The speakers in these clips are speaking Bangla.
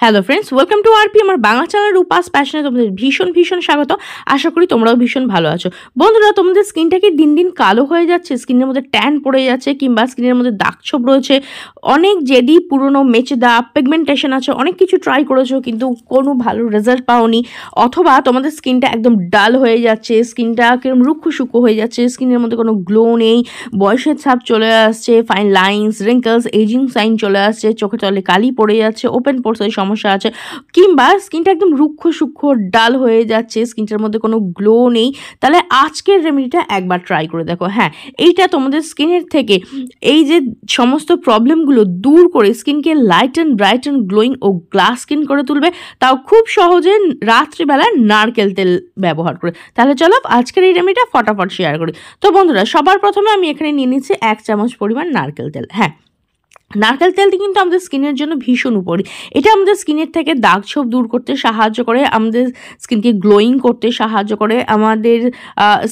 Hello friends, welcome to RP আমার বাংলা চ্যানেল রূপাস প্যাশনে তোমাদের ভীষণ স্বাগত। আশা করি তোমরাও ভীষণ ভালো আছো। বন্ধুরা, তোমাদের স্কিনটাকে দিন দিন কালো হয়ে যাচ্ছে, স্কিনের মধ্যে ট্যান পড়ে যাচ্ছে, কিংবা স্কিনের মধ্যে দাগছোপ রয়েছে, অনেক জেদি পুরনো মেচেদা পিগমেন্টেশন আছে, অনেক কিছু ট্রাই করেছো কিন্তু কোনো ভালো রেজাল্ট পাওনি, অথবা তোমাদের স্কিনটা একদম ডাল হয়ে যাচ্ছে, স্কিনটা কিরকম রুক্ষ সূক্ষ্ম হয়ে যাচ্ছে, স্কিনের মধ্যে কোনো গ্লো নেই, বয়সের ছাপ চলে আসছে, fine lines, wrinkles, aging sign চলে আসছে, চোখের তলে কালি পড়ে যাচ্ছে, ওপেন পোর্সের সমস্যা আছে, কিংবা স্কিনটা একদম রুক্ষ সূক্ষ্ম ডাল হয়ে যাচ্ছে, স্কিনটার মধ্যে কোনো গ্লো নেই, তাহলে আজকের রেমেডিটা একবার ট্রাই করে দেখো। হ্যাঁ, এইটা তোমাদের স্কিনের থেকে এই যে সমস্ত প্রবলেমগুলো দূর করে স্কিনকে light and bright and glowing ও গ্লাস স্কিন করে তুলবে, তাও খুব সহজে রাত্রিবেলা নারকেল তেল ব্যবহার করে। তাহলে চলো আজকের এই রেমেডিটা ফটাফট শেয়ার করি। তো বন্ধুরা, সবার প্রথমে আমি এখানে নিয়ে নিচ্ছি 1 চামচ পরিমাণ নারকেল তেল। হ্যাঁ, নারকেল তেলটি কিন্তু আমাদের স্কিনের জন্য ভীষণ উপকারী। এটা আমাদের স্কিনের থেকে দাগ ছোপ দূর করতে সাহায্য করে, আমাদের স্কিনকে গ্লোয়িং করতে সাহায্য করে, আমাদের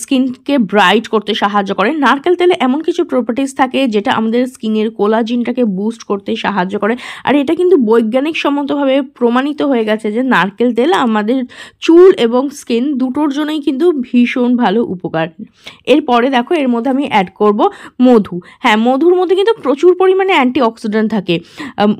স্কিনকে ব্রাইট করতে সাহায্য করে। নারকেল তেলে এমন কিছু প্রপার্টিস থাকে যেটা আমাদের স্কিনের কোলাজিনটাকে বুস্ট করতে সাহায্য করে, আর এটা কিন্তু বৈজ্ঞানিক সম্মতভাবে প্রমাণিত হয়ে গেছে যে নারকেল তেল আমাদের চুল এবং স্কিন দুটোর জন্যই কিন্তু ভীষণ ভালো উপকার। এরপরে দেখো, এর মধ্যে আমি অ্যাড করব মধু। হ্যাঁ, মধুর মধ্যে কিন্তু প্রচুর পরিমাণে অক্সিডেন্ট থাকে।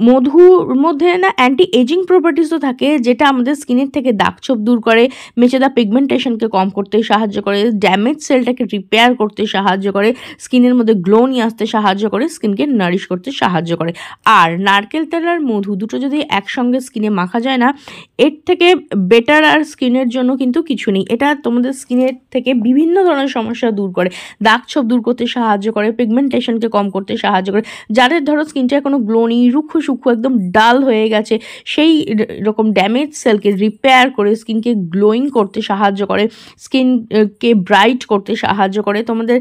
মধুর মধ্যে না অ্যান্টি এজিং প্রপার্টিসও থাকে, যেটা আমাদের স্কিনের থেকে দাগছোপ দূর করে, মেচেদা পিগমেন্টেশনকে কম করতে সাহায্য করে, ড্যামেজ সেলটাকে রিপেয়ার করতে সাহায্য করে, স্কিনের মধ্যে গ্লো নিয়ে আসতে সাহায্য করে, স্কিনকে নারিশ করতে সাহায্য করে। আর নারকেল তেল আর মধু দুটো যদি একসঙ্গে স্কিনে মাখা যায় না, এর থেকে বেটার আর স্কিনের জন্য কিন্তু কিছু নেই। এটা তোমাদের স্কিনের থেকে বিভিন্ন ধরনের সমস্যা দূর করে, দাগছোপ দূর করতে সাহায্য করে, পিগমেন্টেশনকে কম করতে সাহায্য করে। যাদের ধরো স্কিনটা কোনো গ্লো নেই, রুক্ষ সূক্ষ্ম একদম ডাল হয়ে গেছে, সেই রকম ড্যামেজ সেলকে রিপেয়ার করে স্কিনকে গ্লোয়িং করতে সাহায্য করে, স্কিনকে ব্রাইট করতে সাহায্য করে। তোমাদের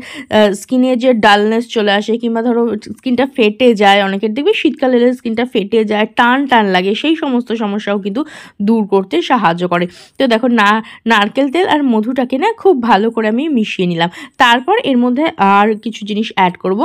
স্কিনে যে ডালনেস চলে আসে, কিংবা ধরো স্কিনটা ফেটে যায়, অনেকের দেখবে শীতকালে স্কিনটা ফেটে যায়, টান লাগে, সেই সমস্ত সমস্যাও কিন্তু দূর করতে সাহায্য করে। তো দেখো, নারকেল তেল আর মধুটাকে না খুব ভালো করে আমি মিশিয়ে নিলাম। তারপর এর মধ্যে আর কিছু জিনিস অ্যাড করব।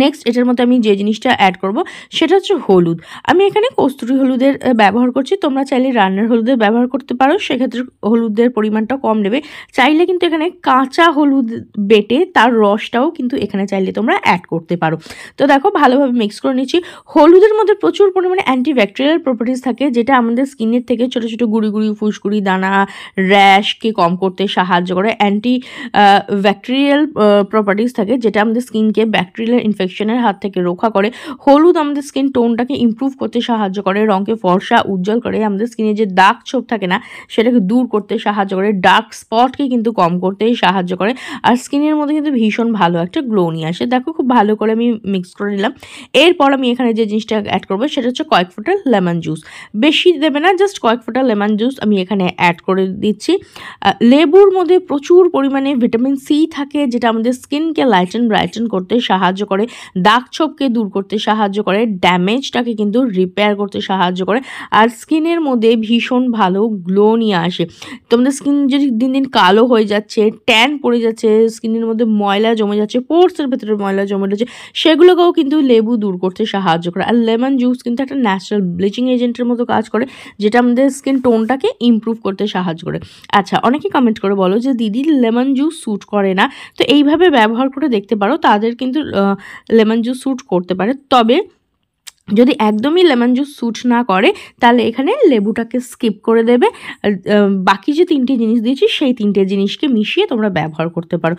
নেক্সট, এটার মধ্যে আমি যে জিনিসটা অ্যাড করব সেটা হচ্ছে হলুদ। আমি এখানে কস্তুরি হলুদের ব্যবহার করছি, তোমরা চাইলে রান্নার হলুদের ব্যবহার করতে পারো, সেক্ষেত্রে হলুদের পরিমাণটা কম নেবে। চাইলে কিন্তু এখানে কাঁচা হলুদ বেটে তার রসটাও কিন্তু এখানে চাইলে তোমরা অ্যাড করতে পারো। তো দেখো, ভালোভাবে মিক্স করে নিচ্ছি। হলুদের মধ্যে প্রচুর পরিমাণে অ্যান্টিব্যাকটেরিয়াল প্রপার্টিস থাকে, যেটা আমাদের স্কিনের থেকে ছোটো ছোটো গুঁড়ি ফুসকুড়ি দানা, র্যাশকে কম করতে সাহায্য করে। ব্যাকটেরিয়াল প্রপার্টিস থাকে, যেটা আমাদের স্কিনকে ব্যাকটেরিয়াল ইনফেকশনের হাত থেকে রক্ষা করে। হলুদ আমাদের স্কিন টোনটাকে ইমপ্রুভ করতে সাহায্য করে, রঙকে ফর্সা উজ্জ্বল করে, আমাদের স্কিনে যে দাগ ছোপ থাকে না সেটাকে দূর করতে সাহায্য করে, ডার্ক স্পটকে কিন্তু কম করতে সাহায্য করে, আর স্কিনের মধ্যে কিন্তু ভীষণ ভালো একটা গ্লো নিয়ে আসে। দেখো, খুব ভালো করে আমি মিক্স করে নিলাম। এরপর আমি এখানে যে জিনিসটা অ্যাড করবো সেটা হচ্ছে কয়েক ফোঁটা লেমন জুস। বেশি দেবে না, জাস্ট কয়েক ফোঁটা লেমন জুস আমি এখানে অ্যাড করে দিচ্ছি। লেবুর মধ্যে প্রচুর পরিমাণে ভিটামিন সি থাকে, যেটা আমাদের স্কিনকে লাইটেন ব্রাইটেন করতে সাহায্য করে, দাগ ছোপকে দূর করতে সাহায্য করে, ড্যামেজটাকে কিন্তু রিপেয়ার করতে সাহায্য করে, আর স্কিনের মধ্যে ভীষণ ভালো গ্লো নিয়ে আসে। তোমাদের স্কিন যদি দিন দিন কালো হয়ে যাচ্ছে, ট্যান পড়ে যাচ্ছে, স্কিনের মধ্যে ময়লা জমে যাচ্ছে, পোর্সের ভেতরে ময়লা জমে যাচ্ছে, সেগুলোকেও কিন্তু লেবু দূর করতে সাহায্য করে। আর লেমন জুস কিন্তু একটা ন্যাচারাল ব্লিচিং এজেন্টের মতো কাজ করে, যেটা আমাদের স্কিন টোনটাকে ইমপ্রুভ করতে সাহায্য করে। আচ্ছা, অনেকে কমেন্ট করে বলো যে দিদি লেমন জুস স্যুট করে না, তো এইভাবে ব্যবহার করে দেখতে পারো, তাদের কিন্তু লেমন জুস স্যুট করতে পারে। তবে যদি একদমই লেমন জুস স্যুট না করে, তাহলে এখানে লেবুটাকে স্কিপ করে দেবে। বাকি যে 3টে জিনিস দিয়েছি সেই 3টে জিনিসকে মিশিয়ে তোমরা ব্যবহার করতে পারো।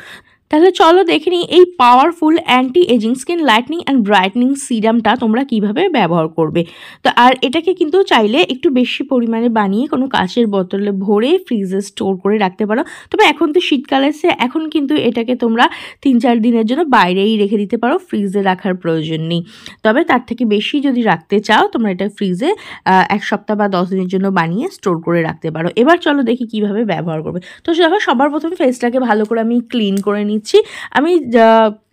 তাহলে চলো দেখে নিই এই powerful anti ageing skin lightening and brightening সিরামটা তোমরা কিভাবে ব্যবহার করবে। তো আর এটাকে কিন্তু চাইলে একটু বেশি পরিমাণে বানিয়ে কোনো কাঁচের বোতলে ভরে ফ্রিজে স্টোর করে রাখতে পারো। তবে এখন তো শীতকাল এসে, এখন কিন্তু এটাকে তোমরা 3-4 দিনের জন্য বাইরেই রেখে দিতে পারো, ফ্রিজে রাখার প্রয়োজন নেই। তবে তার থেকে বেশি যদি রাখতে চাও, তোমরা এটা ফ্রিজে 1 সপ্তাহ বা 10 দিনের জন্য বানিয়ে স্টোর করে রাখতে পারো। এবার চলো দেখি কিভাবে ব্যবহার করবে। তো দেখো, সবার প্রথমে ফেসটাকে ভালো করে আমি ক্লিন করে নিচ্ছি। আমি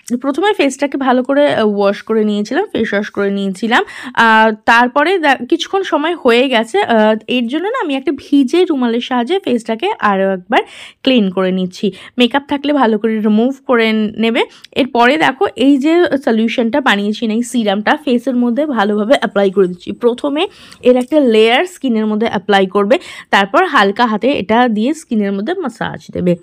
প্রথমে ফেসটাকে ভালো করে ওয়াশ করে নিয়েছিলাম, ফেস ওয়াশ করে নিয়েছিলাম। তারপরে কিছুক্ষণ সময় হয়ে গেছে, এর জন্য না আমি একটা ভিজে রুমালের সাহায্যে ফেসটাকে আরও একবার ক্লিন করে নিচ্ছি। মেকআপ থাকলে ভালো করে রিমুভ করে নেবে। এরপরে দেখো এই যে সলিউশনটা বানিয়েছি না, এই সিরামটা ফেসের মধ্যে ভালোভাবে অ্যাপ্লাই করে দিচ্ছি। প্রথমে এর একটা লেয়ার স্কিনের মধ্যে অ্যাপ্লাই করবে, তারপর হালকা হাতে এটা দিয়ে স্কিনের মধ্যে মাসাজ দেবে।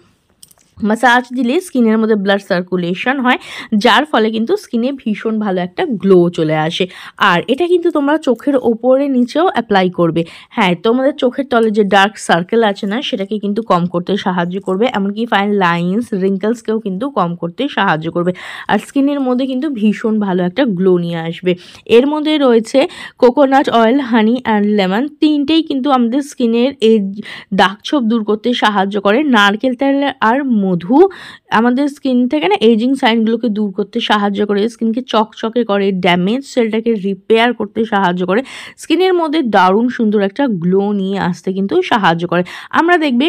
মাসাজ দিলে স্কিনের মধ্যে ব্লাড সার্কুলেশন হয়, যার ফলে কিন্তু স্কিনে ভীষণ ভালো একটা গ্লো চলে আসে। আর এটা কিন্তু তোমরা চোখের ওপরে নিচেও অ্যাপ্লাই করবে। হ্যাঁ, তোমাদের চোখের তলে যে ডার্ক সার্কেল আছে না, সেটাকে কিন্তু কম করতে সাহায্য করবে, এমনকি ফাইন লাইন্স রিঙ্কেলসকেও কিন্তু কম করতে সাহায্য করবে। আর স্কিনের মধ্যে কিন্তু ভীষণ ভালো একটা গ্লো নিয়ে আসবে। এর মধ্যে রয়েছে coconut oil, honey and lemon, তিনটেই কিন্তু আমাদের স্কিনের এই দাগ ছোপ দূর করতে সাহায্য করে। নারকেল তেল আর মধু আমাদের স্কিন থেকে না এজিং সাইনগুলোকে দূর করতে সাহায্য করে, স্কিনকে চকচকে করে, ড্যামেজ সেলটাকে রিপেয়ার করতে সাহায্য করে, স্কিনের মধ্যে দারুণ সুন্দর একটা গ্লো নিয়ে আসতে কিন্তু সাহায্য করে। আমরা দেখবে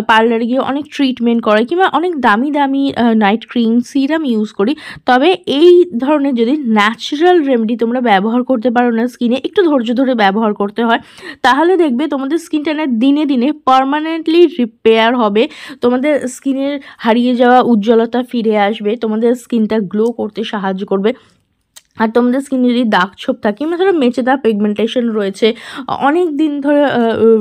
পার্লারে গিয়ে অনেক ট্রিটমেন্ট করে কিংবা অনেক দামি দামি নাইট ক্রিম, সিরাম ইউজ করি, তবে এই ধরনের যদি ন্যাচারাল রেমেডি তোমরা ব্যবহার করতে পারো না, স্কিনে একটু ধৈর্য ধরে ব্যবহার করতে হয়, তাহলে দেখবে তোমাদের স্কিনটা না দিনে দিনে পার্মানেন্টলি রিপেয়ার হবে, তোমাদের স্কিনের হারিয়ে যাওয়া উজ্জ্বলতা ফিরে আসবে, তোমাদের স্কিনটা গ্লো করতে সাহায্য করবে। আর তোমাদের স্কিনে যদি দাগ ছোপ থাকে, ধরো মেচেদা পিগমেন্টেশন রয়েছে, অনেক দিন ধরে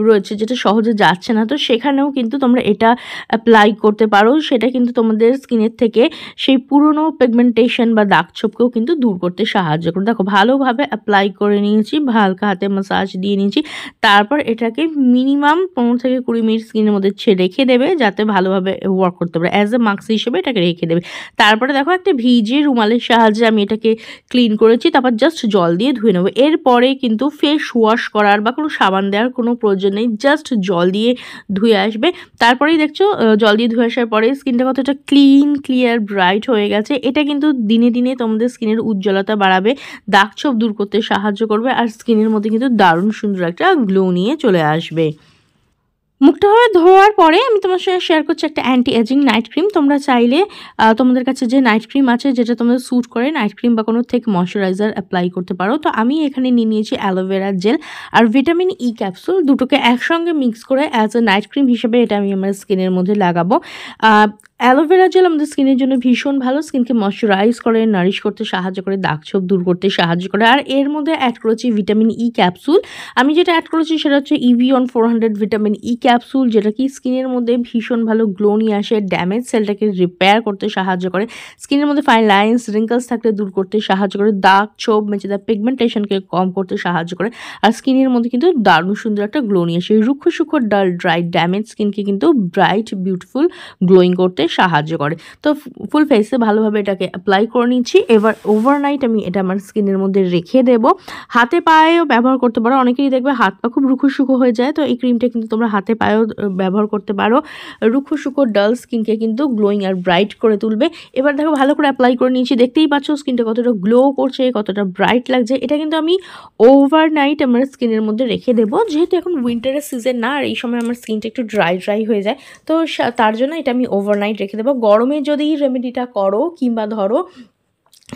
রয়েছে, যেটা সহজে যাচ্ছে না, তো সেখানেও কিন্তু তোমরা এটা অ্যাপ্লাই করতে পারো। সেটা কিন্তু তোমাদের স্কিনের থেকে সেই পুরনো পিগমেন্টেশন বা দাগ ছোপকেও কিন্তু দূর করতে সাহায্য করে। দেখো ভালোভাবে অ্যাপ্লাই করে নিয়েছি, হালকা হাতে মাসাজ দিয়ে নিয়েছি, তারপর এটাকে মিনিমাম 15 থেকে 20 মিনিট স্কিনের মধ্যে রেখে দেবে, যাতে ভালোভাবে ওয়ার্ক করতে পারে। অ্যাজ এ মাস্ক হিসেবে এটাকে রেখে দেবে। তারপরে দেখো একটা ভিজে রুমালের সাহায্যে আমি এটাকে ক্লিন করেছি, তারপর জাস্ট জল দিয়ে ধুয়ে নেবো। এরপরে কিন্তু ফেস ওয়াশ করার বা কোনো সাবান দেওয়ার কোনো প্রয়োজন নেই, জাস্ট জল দিয়ে ধুয়ে আসবে। তারপরেই দেখছো জল দিয়ে ধুয়ে আসার পরে স্কিনটা কতটা ক্লিন, ক্লিয়ার, ব্রাইট হয়ে গেছে। এটা কিন্তু দিনে দিনে তোমাদের স্কিনের উজ্জ্বলতা বাড়াবে, দাগ ছোপ দূর করতে সাহায্য করবে, আর স্কিনের মধ্যে কিন্তু দারুণ সুন্দর একটা গ্লো নিয়ে চলে আসবে। মুখটা হয়ে ধোয়ার পরে আমি তোমার সঙ্গে শেয়ার করছি একটা অ্যান্টি এজিং নাইট ক্রিম। তোমরা চাইলে তোমাদের কাছে যে নাইট ক্রিম আছে, যেটা তোমাদের স্যুট করে, নাইট ক্রিম বা কোনো থেকে ময়শ্চারাইজার অ্যাপ্লাই করতে পারো। তো আমি এখানে নিয়ে নিয়েছি অ্যালোভেরা জেল আর ভিটামিন ই ক্যাপসুল, দুটোকে একসঙ্গে মিক্স করে অ্যাজ এ নাইট ক্রিম হিসেবে এটা আমি আমার স্কিনের মধ্যে লাগাবো। অ্যালোভেরা জেল আমাদের স্কিনের জন্য ভীষণ ভালো, স্কিনকে ময়শ্চারাইজ করে, নারিশ করতে সাহায্য করে, দাগ ছোপ দূর করতে সাহায্য করে। আর এর মধ্যে অ্যাড করেছি ভিটামিন ই ক্যাপসুল। আমি যেটা অ্যাড করেছি সেটা হচ্ছে ইভিয়ন 400 ভিটামিন ই ক্যাপসুল, যেটা কি স্কিনের মধ্যে ভীষণ ভালো গ্লো নিয়ে আসে, ড্যামেজ সেলটাকে রিপেয়ার করতে সাহায্য করে, স্কিনের মধ্যে ফাইন লাইন্স রিঙ্কেলস থাকলে দূর করতে সাহায্য করে, দাগ ছোপ মেচেদা পিগমেন্টেশনকে কম করতে সাহায্য করে, আর স্কিনের মধ্যে কিন্তু দারুণ সুন্দর একটা গ্লো নিয়ে আসে। রুক্ষ সূক্ষ্ম ডাল ড্রাই ড্যামেজ স্কিনকে কিন্তু ব্রাইট বিউটিফুল গ্লোয়িং করতে সাহায্য করে। তো ফুল ফেসে ভালোভাবে এটাকে অ্যাপ্লাই করে নিচ্ছি। এবার ওভারনাইট আমি এটা আমার স্কিনের মধ্যে রেখে দেব। হাতে পায়েও ব্যবহার করতে পারো, অনেকেই দেখবে হাত পা খুব রুক্ষ শুকো হয়ে যায়, তো এই ক্রিমটা কিন্তু তোমরা হাতে পায়েও ব্যবহার করতে পারো। রুক্ষ শুকো ডাল স্কিনকে কিন্তু গ্লোয়িং আর ব্রাইট করে তুলবে। এবার দেখো ভালো করে অ্যাপ্লাই করে নিয়েছি, দেখতেই পাচ্ছ স্কিনটা কতটা গ্লো করছে, কতটা ব্রাইট লাগছে। এটা কিন্তু আমি ওভারনাইট আমার স্কিনের মধ্যে রেখে দেবো, যেহেতু এখন উইন্টারের সিজন না, আর এই সময় আমার স্কিনটা একটু ড্রাই হয়ে যায়, তো তার জন্য এটা আমি ওভারনাইট রেখে দেবো। গরমে যদি রেমেডিটা করো, কিংবা ধরো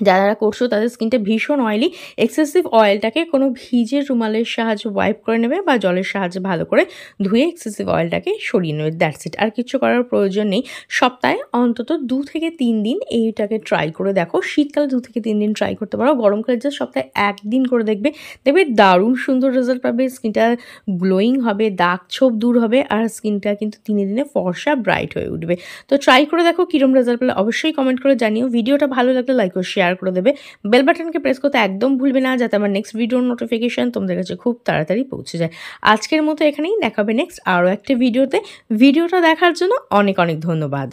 যারা করছো তাদের স্কিনটা ভীষণ অয়েলি, এক্সেসিভ অয়েলটাকে কোনো ভিজে রুমালের সাহায্যে ওয়াইপ করে নেবে বা জলের সাহায্যে ভালো করে ধুয়ে এক্সেসিভ অয়েলটাকে সরিয়ে নেবে, দ্যাটস ইট। আর কিছু করার প্রয়োজন নেই। সপ্তাহে অন্তত 2 থেকে 3 দিন এইটাকে ট্রাই করে দেখো। শীতকালে 2 থেকে 3 দিন ট্রাই করতে পারো, গরমকালে জাস্ট সপ্তাহে 1 দিন করে দেখবে দারুণ সুন্দর রেজাল্ট পাবে, স্কিনটা গ্লোয়িং হবে, দাগ ছোপ দূর হবে, আর স্কিনটা কিন্তু দিনে দিনে ফর্সা ব্রাইট হয়ে উঠবে। তো ট্রাই করে দেখো, কিরম রেজাল্ট পেলে অবশ্যই কমেন্ট করে জানিও। ভিডিওটা ভালো লাগলে লাইক ও শেয়ার করে দেবে, বেল বাটনকে প্রেস করতে একদম ভুলবে না, যাতে আমার নেক্সট ভিডিওর নোটিফিকেশন তোমাদের কাছে খুব তাড়াতাড়ি পৌঁছে যায়। আজকের মতো এখানেই, দেখাবে নেক্সট আরও একটা ভিডিওতে। ভিডিওটা দেখার জন্য অনেক অনেক ধন্যবাদ।